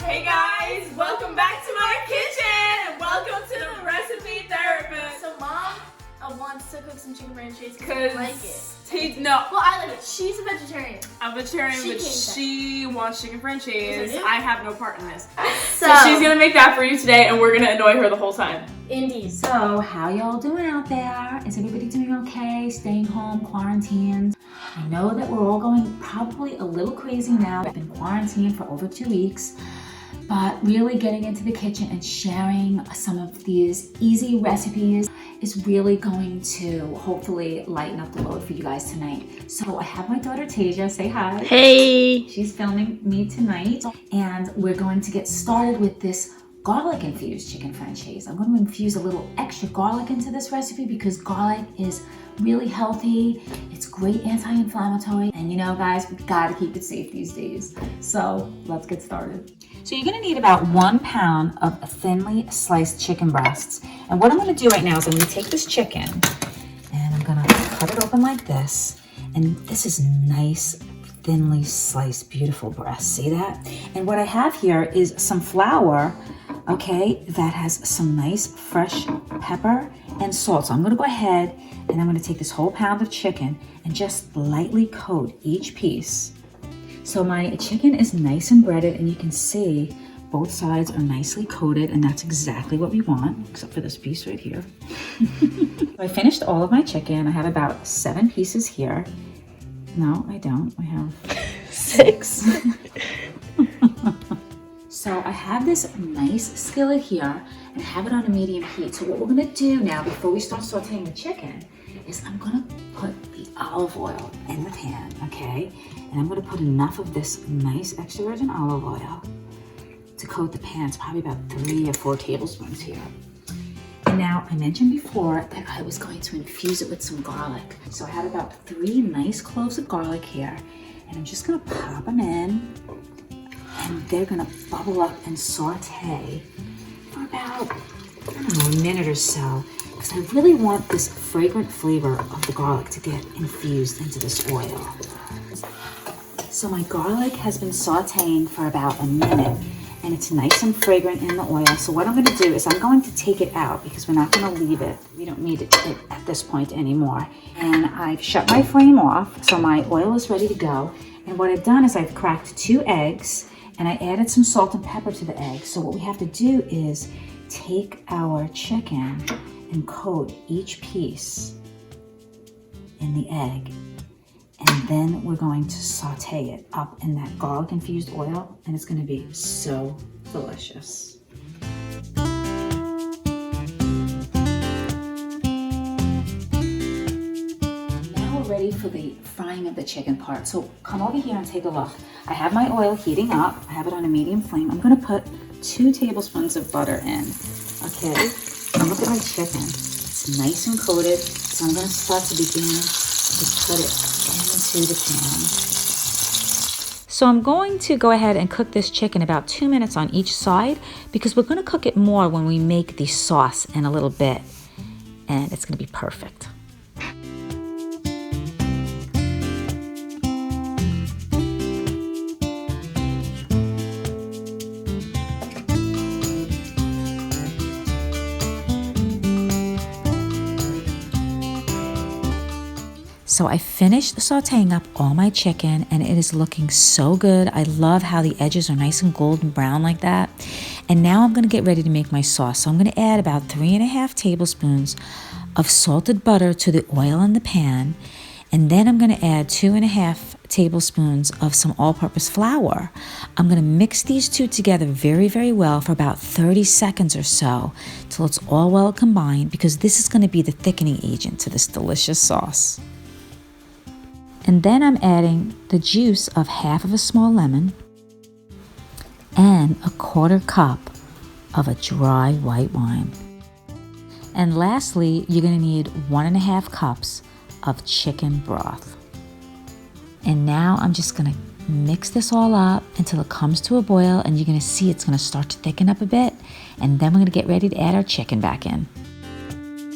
Hey guys, welcome back to my kitchen and welcome to the Recipe Therapist. So mom wants to cook some chicken FRANCESE because I like it. No. Well, I like it. She's a vegetarian. I'm vegetarian, but she wants chicken FRANCESE. Yes, I have no part in this. So she's gonna make that for you today and we're gonna annoy her the whole time. Indeed. So, how y'all doing out there? Is everybody doing okay? Staying home, quarantined? I know that we're all going probably a little crazy now. I've been quarantined for over 2 weeks, but really getting into the kitchen and sharing some of these easy recipes is really going to hopefully lighten up the load for you guys tonight. So I have my daughter Tasia, say hi. Hey. She's filming me tonight, and we're going to get started with this garlic infused chicken FRANCESE. I'm going to infuse a little extra garlic into this recipe because garlic is really healthy. It's great anti-inflammatory, and you know guys, we've got to keep it safe these days. So let's get started. So you're going to need about 1 pound of thinly sliced chicken breasts. And what I'm going to do right now is I'm going to take this chicken and I'm going to cut it open like this. And this is nice, thinly sliced, beautiful breast. See that? And what I have here is some flour, okay, that has some nice fresh pepper and salt. So I'm going to go ahead and I'm going to take this whole pound of chicken and just lightly coat each piece. So my chicken is nice and breaded, and you can see both sides are nicely coated, and that's exactly what we want, except for this piece right here. I finished all of my chicken. I have about 7 pieces here. No, I don't. I have 6. So I have this nice skillet here and have it on a medium heat. So what we're gonna do now before we start sauteing the chicken is I'm gonna put the olive oil in the pan, okay? And I'm gonna put enough of this nice extra virgin olive oil to coat the pan. It's probably about 3 or 4 tablespoons here. And now I mentioned before that I was going to infuse it with some garlic. So I have about 3 nice cloves of garlic here, and I'm just gonna pop them in, and they're gonna bubble up and saute for about, I don't know, a minute or so, because I really want this fragrant flavor of the garlic to get infused into this oil. So my garlic has been sauteing for about a minute, and it's nice and fragrant in the oil. So what I'm going to do is I'm going to take it out because we're not going to leave it. We don't need it at this point anymore. And I've shut my flame off, so my oil is ready to go. And what I've done is I've cracked 2 eggs, and I added some salt and pepper to the eggs. So what we have to do is take our chicken and coat each piece in the egg. And then we're going to saute it up in that garlic infused oil, and it's going to be so delicious. Now we're ready for the frying of the chicken part. So come over here and take a look. I have my oil heating up. I have it on a medium flame. I'm going to put 2 tablespoons of butter in. Okay, now look at my chicken. It's nice and coated. So I'm going to start to begin to put it into the pan. So I'm going to go ahead and cook this chicken about 2 minutes on each side because we're going to cook it more when we make the sauce in a little bit, and it's going to be perfect. So I finished sauteing up all my chicken, and it is looking so good. I love how the edges are nice and golden brown like that. And now I'm gonna get ready to make my sauce. So I'm gonna add about 3.5 tablespoons of salted butter to the oil in the pan. And then I'm gonna add 2.5 tablespoons of some all-purpose flour. I'm gonna mix these two together very, very well for about 30 seconds or so till it's all well combined, because this is gonna be the thickening agent to this delicious sauce. And then I'm adding the juice of half of a small lemon and a 1/4 cup of a dry white wine. And lastly, you're gonna need 1.5 cups of chicken broth. And now I'm just gonna mix this all up until it comes to a boil, and you're gonna see it's gonna start to thicken up a bit, and then we're gonna get ready to add our chicken back in.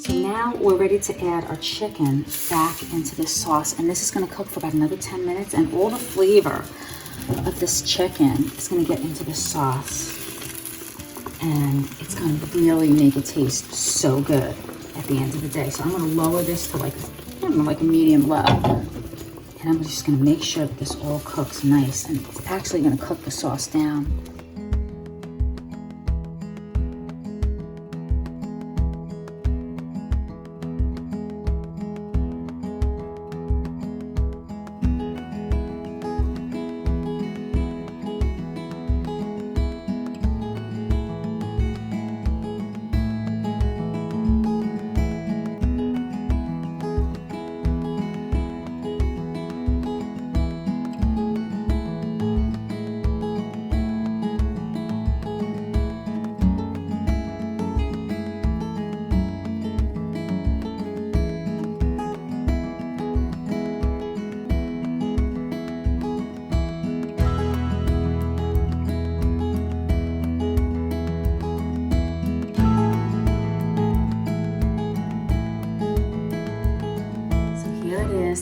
So now we're ready to add our chicken back into this sauce, and this is going to cook for about another 10 minutes, and all the flavor of this chicken is going to get into the sauce, and it's going to really make it taste so good at the end of the day. So I'm going to lower this to like a medium low, and I'm just going to make sure that this all cooks nice, and it's actually going to cook the sauce down.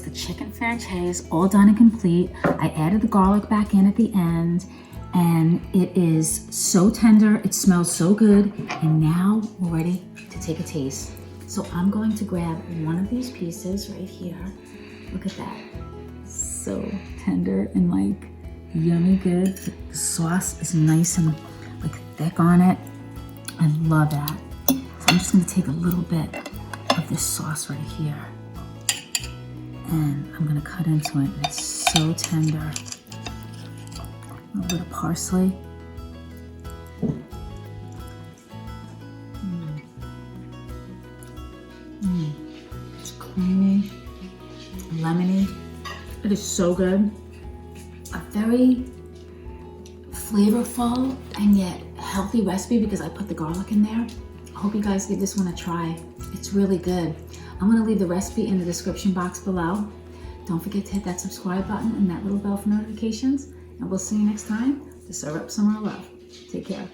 The chicken FRANCESE all done and complete. I added the garlic back in at the end, and it is so tender. It smells so good, and now we're ready to take a taste. So I'm going to grab one of these pieces right here. Look at that. So tender and like yummy good. The sauce is nice and like thick on it. I love that. So I'm just going to take a little bit of this sauce right here, and I'm gonna cut into it. It's so tender. A little bit of parsley. It's creamy, lemony. It is so good. A very flavorful and yet healthy recipe because I put the garlic in there. I hope you guys give this one a try. It's really good. I'm going to leave the recipe in the description box below. Don't forget to hit that subscribe button and that little bell for notifications. And we'll see you next time to serve up some more love. Take care.